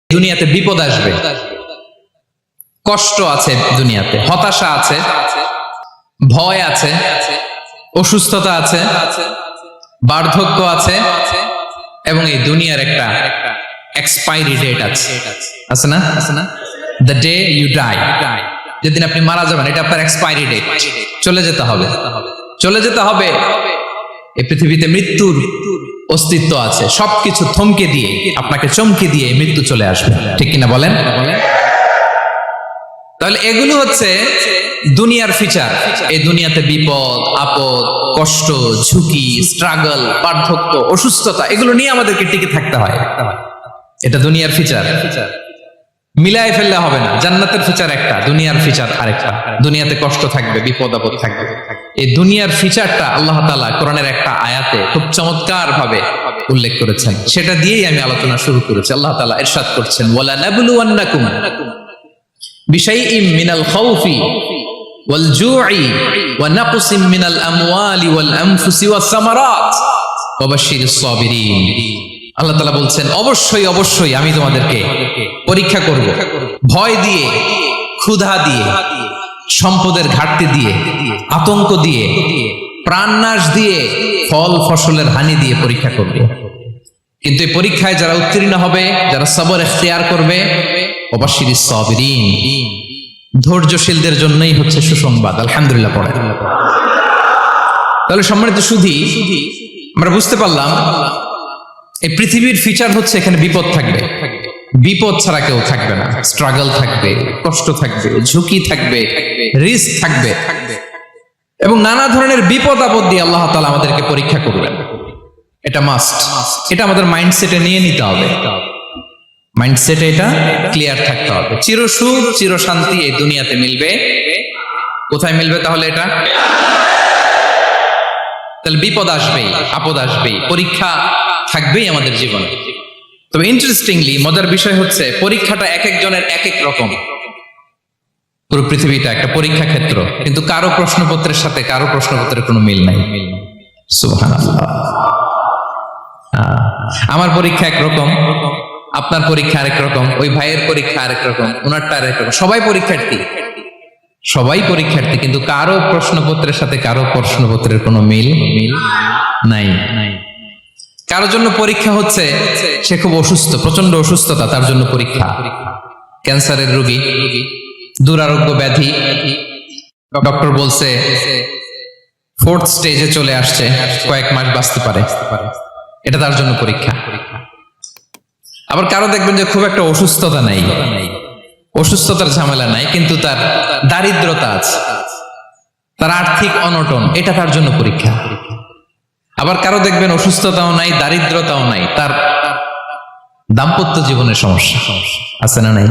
দুনিয়াতে বিপদ আসবে, কষ্ট আছে দুনিয়াতে, হতাশা আছে, ভয় আছে, অসুস্থতা আছে, বার্ধক্য আছে, এবং এই দুনিয়ার একটা এক্সপায়ারি ডেট আছে, আছে না? দ্য ডে ইউ ডাই, যেদিন আপনি মারা যাবেন, এটা আপনার এক্সপায়ারি ডেট। চলে যেতে হবে, চলে যেতে হবে। এই পৃথিবীতে মৃত্যুর অস্তিত্ব আছে। সবকিছু থমকে দিয়ে, আপনাকে চমকে দিয়ে মৃত্যু চলে আসবে, ঠিক কিনা বলেন? তাহলে এগুলো হচ্ছে দুনিয়ার ফিচার। এই দুনিয়াতে বিপদ, আপদ, কষ্ট, ঝুঁকি, স্ট্রাগল, বার্ধক্য, অসুস্থতা, এগুলো নিয়ে আমাদেরকে টিকে থাকতে হয়। এটা দুনিয়ার ফিচার। মিলাই ফেললে হবে না। জান্নাতের ফিচার একটা, দুনিয়ার ফিচার আরেকটা। দুনিয়াতে কষ্ট থাকবে, বিপদ আপদ থাকবে। এই দুনিয়ার ফিচারটা আল্লাহ তাআলা কোরআনের একটা আয়াতে খুব চমৎকার ভাবে উল্লেখ করেছেন। সেটা দিয়েই আমি আলোচনা শুরু করেছি। আল্লাহ তাআলা ইরশাদ করছেন, ওয়ালা নাবলুওয়ান্নাকুম বিশাইইম মিনাল খাউফি ওয়াল জুই ওয়া নাকসিম মিনাল আমওয়ালি ওয়াল আনফুসি ওয়াস সামারাত ওয়া বাশশিরিস সাবিরিন। আল্লাহ তাআলা বলছেন, অবশ্যই অবশ্যই আমি তোমাদেরকে পরীক্ষা করব, ভয় দিয়ে, ক্ষুধা দিয়ে, সম্পদের ঘাটতি দিয়ে, আতঙ্ক দিয়ে, প্রাণনাশ দিয়ে, ফল ফসলের হানি দিয়ে পরীক্ষা করব। কিন্তু এই পরীক্ষায় যারা উত্তীর্ণ হবে, যারা সবর ইখতিয়ার করবে, ওয়াবাশশিরিস সাবিরিন, ধৈর্যশীলদের জন্যই হচ্ছে সুসংবাদ। আলহামদুলিল্লাহ পড়ে। তাহলে সম্মানিত সুধী, আমরা বুঝতে পারলাম এই পৃথিবীর ফিচার হচ্ছে এখানে বিপদ থাকবে, বিপদ ছাড়া কেউ থাকবে না। স্ট্রাগল থাকবে, কষ্ট থাকবে, ঝুঁকি থাকবে, রিস্ক থাকবে, এবং নানা ধরনের বিপদ আপদ দিয়ে আল্লাহ তাআলা আমাদেরকে পরীক্ষা করবেন। এটা মাস্ট। এটা আমাদের মাইন্ডসেটে নিয়ে নিতে হবে। মাইন্ডসেটে এটা ক্লিয়ার থাকতে হবে। চিরসুখ চিরশান্তি এই দুনিয়াতে মিলবে। কোথায় মিলবে তাহলে এটা? তাহলে বিপদ আসবেই, আপদ আসবেই, পরীক্ষা থাকবেই আমাদের জীবনে। তবে ইন্টারেস্টিংলি মজার বিষয় হচ্ছে, পরীক্ষাটা এক একজনের এক এক রকম। পুরো পৃথিবীটা একটা পরীক্ষা ক্ষেত্র, কিন্তু কারো প্রশ্নপত্রের সাথে কারো প্রশ্নপত্রের কোনো মিল নাই। সুবহানাল্লাহ। আমার পরীক্ষা একরকম, আপনার পরীক্ষা আরেক রকম, ওই ভাইয়ের পরীক্ষা আরেক রকম, ওনারটা আরেক রকম। সবাই পরীক্ষার্থী, সবাই পরীক্ষার্থী, কিন্তু কারো প্রশ্নপত্রের সাথে কারো প্রশ্নপত্রের কোনো মিল নাই। কারোর জন্য পরীক্ষা হচ্ছে সে খুব অসুস্থ, প্রচন্ড অসুস্থতা, তার জন্য পরীক্ষা। ক্যান্সারের রোগী, দুরারোগ্য ব্যাধি, ডক্টর বলছে 4th স্টেজে চলে আসছে, কয়েক মাস বাঁচতে পারে, এটা তার জন্য পরীক্ষা। আবার কারো দেখবেন যে খুব একটা অসুস্থতা নাই, অসুস্থতার ঝামেলা নাই, কিন্তু তার দারিদ্রতা আছে, তার আর্থিক অনটন, এটা তার জন্য পরীক্ষা। আবার কারো দেখবেন অসুস্থতাও নাই, দারিদ্রতাও নাই, তার দাম্পত্য জীবনের সমস্যা আছে না নাই?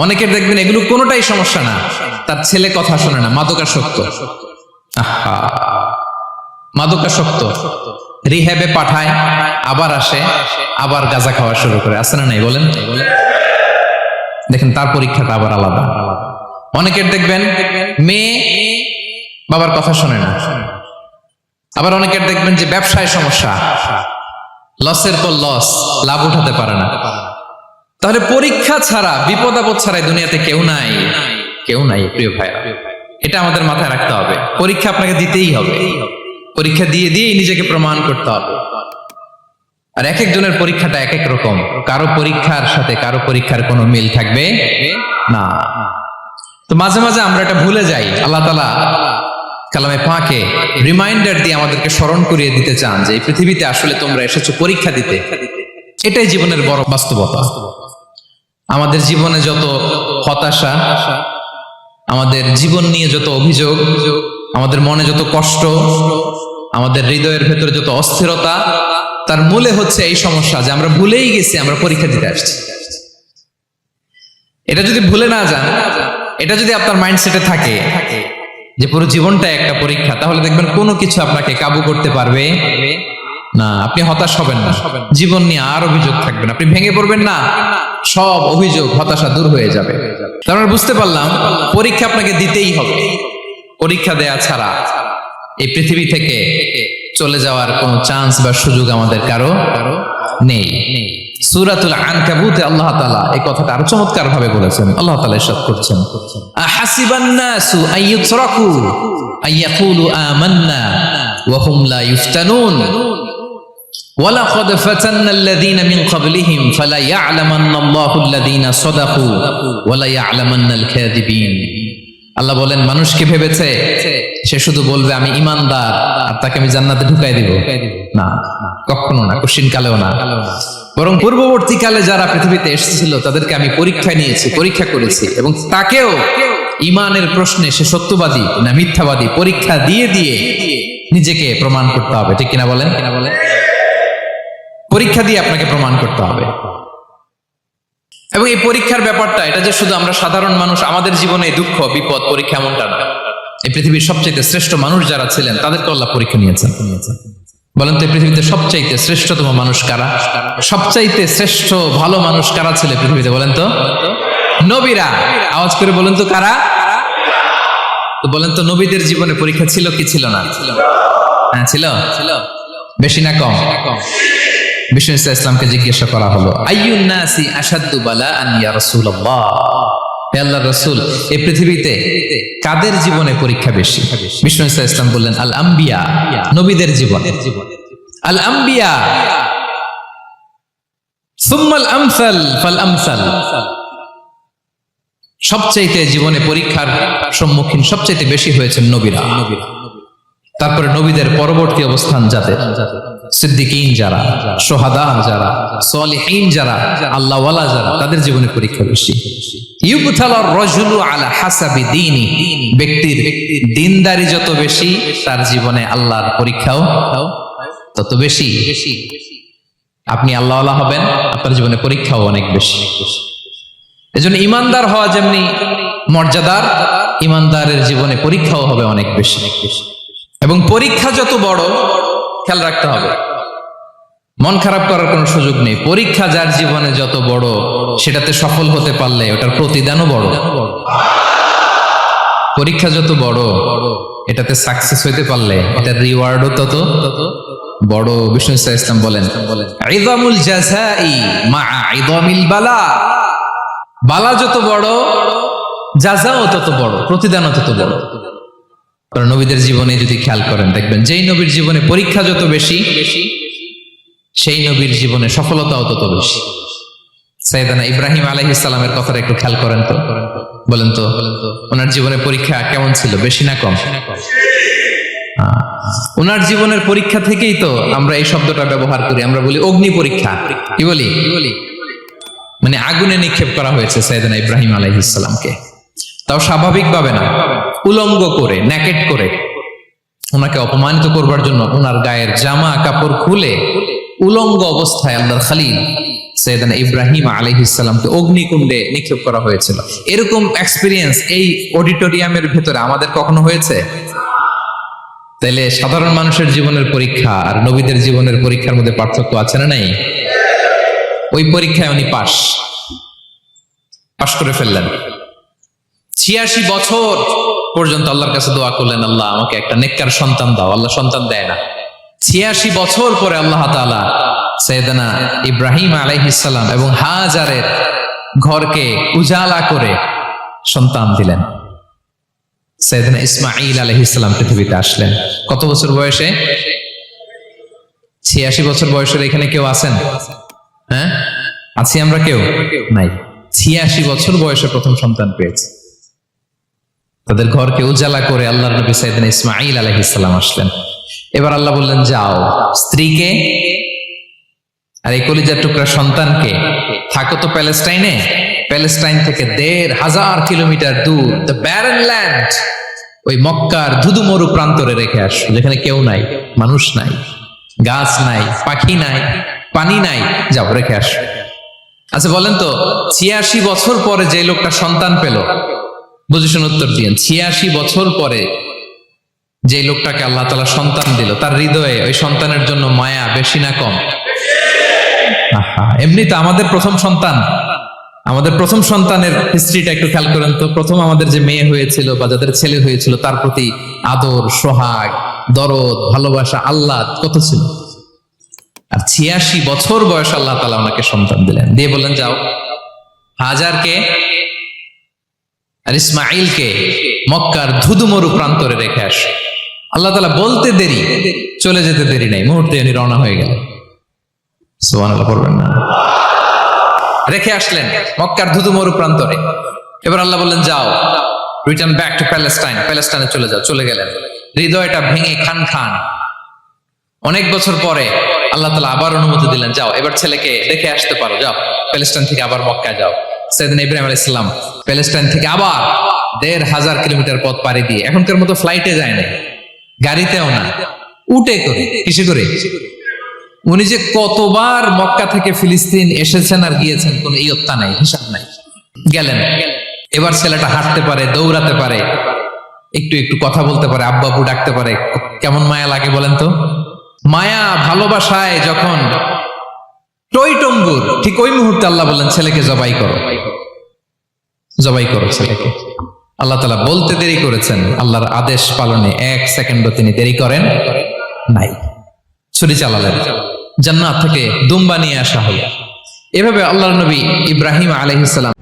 অনেকের দেখবেন এগুলো কোনোটাই সমস্যা না, তার ছেলে কথা শোনে না, মাদকাসক্ত। মাদকাসক্ত, রিহ্যাবে পাঠায়, আবার আসে, আবার গাঁজা খাওয়া শুরু করে, আছে না নাই বলেন? দেখেন তার পরীক্ষাটা আবার আলাদা। অনেকের দেখবেন মেয়ে বাবার কথা শোনে না। আবার অনেকের দেখবেন যে ব্যবসায় সমস্যা, লসের পর লস, লাভ উঠাতে পারে না। তাহলে পরীক্ষা ছাড়া, বিপদ আপদ ছাড়া দুনিয়াতে কেউ নাই, কেউ নাই প্রিয় ভাইরা। এটা আমাদের মাথায় রাখতে হবে। পরীক্ষা আপনাকে দিতেই হবে, পরীক্ষা দিয়ে দিয়েই নিজেকে প্রমাণ করতে হবে। আর এক একজনের পরীক্ষাটা এক এক রকম, কারো পরীক্ষার সাথে কারো পরীক্ষার কোনো মিল থাকবে না। তো মাঝে মাঝে আমরা এটা ভুলে যাই। আল্লাহ তাআলা কালামে পাকে রিমাইন্ডার দিয়ে আমাদেরকে স্মরণ করিয়ে দিতে চান যে এই পৃথিবীতে আসলে তোমরা এসেছো পরীক্ষা দিতে। এটাই জীবনের বড় বাস্তবতা। আমাদের জীবনে যত হতাশা, আমাদের জীবন নিয়ে যত অভিযোগ, আমাদের মনে যত কষ্ট, আমাদের হৃদয়ের ভেতরে যত অস্থিরতা, তার মূলে হচ্ছে এই সমস্যা যে আমরা ভুলেই গেছি আমরা পরীক্ষা দিতে আসছি। এটা যদি ভুলে না যান, এটা যদি আপনার মাইন্ডসেটে থাকে যে পুরো জীবনটা একটা পরীক্ষা, তাহলে দেখবেন কোনো কিছু আপনাকে কাবু করতে পারবে না। আপনি হতাশ হবেন না, জীবন নিয়ে আর অভিযোগ থাকবে না, আপনি ভেঙে পড়বেন না, সব অভিযোগ হতাশা দূর হয়ে যাবে। তার মানে বুঝতে পারলাম পরীক্ষা আপনাকে দিতেই হবে। পরীক্ষা দেয়া ছাড়া এই পৃথিবী থেকে চলে যাওয়ার কোনো চান্স বা সুযোগ আমাদের কারো নেই। সূরাতুল আনকাবুতে আল্লাহ তাআলা এই কথাটা আরো চমৎকার ভাবে বলেছেন। আল্লাহ তাআলা ইরশাদ করছেন, আহাসিবান নাসু আইয়ুতরাকু আইয়াকুলু আমান্না ওয়া হুম লা ইফতানুন ওয়ালাকাদ ফাতান্নাল্লাযীনা মিন ক্বাবলিহিম ফালা ইয়া'লামান্নাল্লাহুল্লাযীনা সাদাকু ওয়া লা ইয়া'লামান্নাল কাযিবিন। আল্লাহ বলেন, মানুষ কি ভেবেছে সে শুধু বলবে আমি ঈমানদার আর তাকে আমি জান্নাতে ঢুকাই দিব? না, কখনো না, কঠিন কালেও না। বরং পূর্ববর্তীকালে যারা পৃথিবীতে এসেছিল তাদেরকে আমি পরীক্ষায় নিয়েছি, পরীক্ষা করেছি, এবং তাকেও ঈমানের প্রশ্নে সে সত্যবাদী না মিথ্যাবাদী পরীক্ষা দিয়ে দিয়ে নিজেকে প্রমাণ করতে হবে। ঠিক কিনা বলেন? পরীক্ষা দিয়ে আপনাকে প্রমাণ করতে হবে। এবং এই পরীক্ষার ব্যাপারটা এটা যে শুধু আমরা সাধারণ মানুষ আমাদের জীবনে দুঃখ বিপদ পরীক্ষা এমনটা না। এই পৃথিবীর সবচেয়ে শ্রেষ্ঠ মানুষ যারা ছিলেন তাদেরকে আল্লাহ পরীক্ষা নিয়েছেন। বলেন তো, এই পৃথিবীতে সবচাইতে শ্রেষ্ঠতম মানুষ কারা? সবচাইতে শ্রেষ্ঠ ভালো মানুষ কারা ছিল পৃথিবীতে? বলেন তো, নবীরা। আওয়াজ করে বলেন তো কারা? তো বলেন তো, নবীদের জীবনে পরীক্ষা ছিল কি ছিল না? হ্যাঁ ছিল। বেশি না কম? বিষ্ণু ইসলামকে জিজ্ঞাসা করা হলো, আইয়ুন নাসি আশাদ্দু বালাআন ইয়া রাসূলুল্লাহ, হে আল্লাহর রাসূল, এই পৃথিবীতে কাদের জীবনে পরীক্ষা বেশি? বিষ্ণু ইসলাম বললেন, আল আম্বিয়া, নবীদের জীবনে। আল আম্বিয়া সুম্মাল আমসাল ফাল আমসাল, সবচাইতে জীবনে পরীক্ষার সম্মুখীন সবচাইতে বেশি হয়েছেন নবীরা। তারপরে নবীদের পরবর্তী অবস্থান যাদের, সিদ্দিকীন যারা, সোহাদা যারা, সালিহিন যারা, আল্লাহওয়ালা যারা, তাদের জীবনে পরীক্ষা বেশি। ইউবতালার রাজুলু আলা হাসাবি দীনি, ব্যক্তির দিনদারি যত বেশি তার জীবনে আল্লাহর পরীক্ষাও তত বেশি। আপনি আল্লাহওয়ালা হবেন, আপনার জীবনে পরীক্ষাও অনেক বেশি। এজন্য ইমানদার হওয়া যেমনি মর্যাদার, ইমানদারের জীবনে পরীক্ষাও হবে অনেক বেশি। এবং পরীক্ষা যত বড়, খেয়াল রাখতে হবে, মন খারাপ করার কোনো সুযোগ নেই। পরীক্ষা যার জীবনে যত বড়, সেটাতে সফল হতে পারলে ওটার প্রতিদানও বড়। পরীক্ষা যত বড়, এটাতে সাকসেস হইতে পারলে এটার রিওয়ার্ডও তত বড়। বিষ্ণু ইসলাম বলেন, ইযামুল জাযাই মা'a ইযামিল বালা, বালা যত বড় জাযাও তত বড়, প্রতিদানও তত বড়। কারণ নবীদের জীবনে যদি খেয়াল করেন দেখবেন, যেই নবীর জীবনে পরীক্ষা যত বেশি, সেই নবীর জীবনে সফলতাও তত বেশি। সাইয়েদানা ইব্রাহিম আলাইহিস সালামের কথাটা একটু খেয়াল করেন তো, বলেন তো ওনার জীবনে পরীক্ষা কেমন ছিল? বেশি না কম? ওনার জীবনের পরীক্ষা থেকেই তো আমরা এই শব্দটা ব্যবহার করি। আমরা বলি অগ্নি পরীক্ষা। কি বলি? মানে আগুনে নিক্ষেপ করা হয়েছে সাইয়েদানা ইব্রাহিম আলাইহিস সালামকে। তাও স্বাভাবিকভাবে না, উলঙ্গ করে, নেকেট করে, ওনাকে অপমানিত করবার জন্য ওনার গায়ের জামা কাপড় খুলে উলঙ্গ অবস্থায় আল্লাহর খলিল সাইয়েদানা ইব্রাহিম আলাইহিস সালামকে অগ্নিকুণ্ডে নিক্ষেপ করা হয়েছিল। এরকম এক্সপেরিয়েন্স এই অডিটোরিয়ামের ভেতরে আমাদের কখনো হয়েছে? তাইলে সাধারণ মানুষের জীবনের পরীক্ষা আর নবীদের জীবনের পরীক্ষার মধ্যে পার্থক্য আছে না নাই? ওই পরীক্ষায় উনি পাশ করে ফেললেন। 86 বছর পর্যন্ত আল্লাহর কাছে দোয়া করলেন, আল্লাহ আমাকে একটা নেককার সন্তান দাও। আল্লাহ সন্তান দেয় না। 86 বছর পরে আল্লাহ তাআলা সাইয়েদানা ইব্রাহিম আলাইহিস সালাম এবং হাজারের ঘরকে উজালা করে সন্তান দিলেন। সাইয়েদানা ইসমাঈল আলাইহিস সালাম পৃথিবীতে আসলেন। কত বছর বয়সে? 86 বছর বয়সের এখানে কেউ আছেন? হ্যাঁ, আছি আমরা? কেউ নাই। 86 বছর বয়সে প্রথম সন্তান পেয়েছে। তাদের ঘরকে উজালা করে আল্লাহর নবী সাইয়েদনা ইসমাঈল আলাইহিস সালাম আসলেন। এবার আল্লাহ বললেন, যাও স্ত্রীকে আর এই কলিজার টুকরা সন্তানকে থাকো তো প্যালেস্টাইনে, প্যালেস্টাইন থেকে ১,৫০০ কিলোমিটার দূর দ্য ব্যারন ল্যান্ড, ওই মক্কার ধুধুমরু প্রান্তরে রেখে আসো, যেখানে কেউ নাই, মানুষ নাই, গাছ নাই, পাখি নাই, পানি নাই, যাও রেখে আসো। আচ্ছা বলেন তো, ৮৬ বছর পরে যে লোকটা সন্তান পেল, বুঝে শুনে উত্তর দিয়েন, ৮৬ বছর পরে যে লোকটাকে আল্লাহ তাআলা সন্তান দিল, তার হৃদয়ে ওই সন্তানের জন্য মায়া বেশি না কম? এমনি তো আমাদের প্রথম সন্তানের হিস্ট্রিটা একটু খেয়াল করেন তো। প্রথম আমাদের যে মেয়ে হয়েছিল বা যাদের ছেলে হয়েছিল, তার প্রতি আদর, সোহাগ, দরদ, ভালোবাসা, আল্লাহ কত ছিল? আর 86 বছর বয়স আল্লাহ তাআলা ওনাকে সন্তান দিলেন, দিয়ে বললেন যাও হাজারকে আর ইসমাইলকে মক্কার ধুধুমরু প্রান্তরে রেখে আস। আল্লাহ তাআলা বলতে দেরি, চলে যেতে দেরি নাই, মুহূর্তে উনি রওনা হয়ে গেলেন। সুবহানাল্লাহ পড়বেন না? রেখে আসলেন মক্কার ধুধুমরু প্রান্তরে। এবার আল্লাহ বললেন যাও, রিটার্ন ব্যাক টু প্যালেস্টাইন, প্যালেস্টাইনে চলে যাও। চলে গেলেন, হৃদয়টা ভেঙে খান খান। অনেক বছর পরে আল্লাহ তাআলা আবার অনুমতি দিলেন, যাও এবার ছেলেকে দেখে আসতে পারো, যাও প্যালেস্টাইন থেকে আবার মক্কায় যাও। সাইয়েদনা ইব্রাহিম আলাইহিস সালাম প্যালেস্টাইন থেকে আবার 1500 কিলোমিটার পথ পাড়ি দিয়ে, এখনকার মতো ফ্লাইটে যায় না, গাড়িতেও না, উটে করে। কিসে করে? উনি যে কতবার মক্কা থেকে ফিলিস্তিন এসেছেন আর গিয়েছেন কোন ইয়ত্তা নাই, হিসাব নাই। গেলেন, এবার ছেলেটা হাঁটতে পারে, দৌড়াতে পারে, একটু একটু কথা বলতে পারে, আব্বু আব্বু ডাকতে পারে। কেমন মায়া লাগে বলেন তো? মায়া ভালোবাসায় যখন টইটম্বুর, ঠিক ওই মুহূর্তে আল্লাহ বললেন ছেলেকে জবাই করো, জবাই করো ছেলেকে। আল্লাহ তাআলা বলতে দেরি করেছেন, আল্লাহর আদেশ পালনে 1 সেকেন্ডও তিনি দেরি করেন নাই। ছুরি চালালেন, জান্নাত থেকে দুম্বা নিয়ে আসা হলো। এভাবে আল্লাহর নবী ইব্রাহিম আলাইহিস সালাম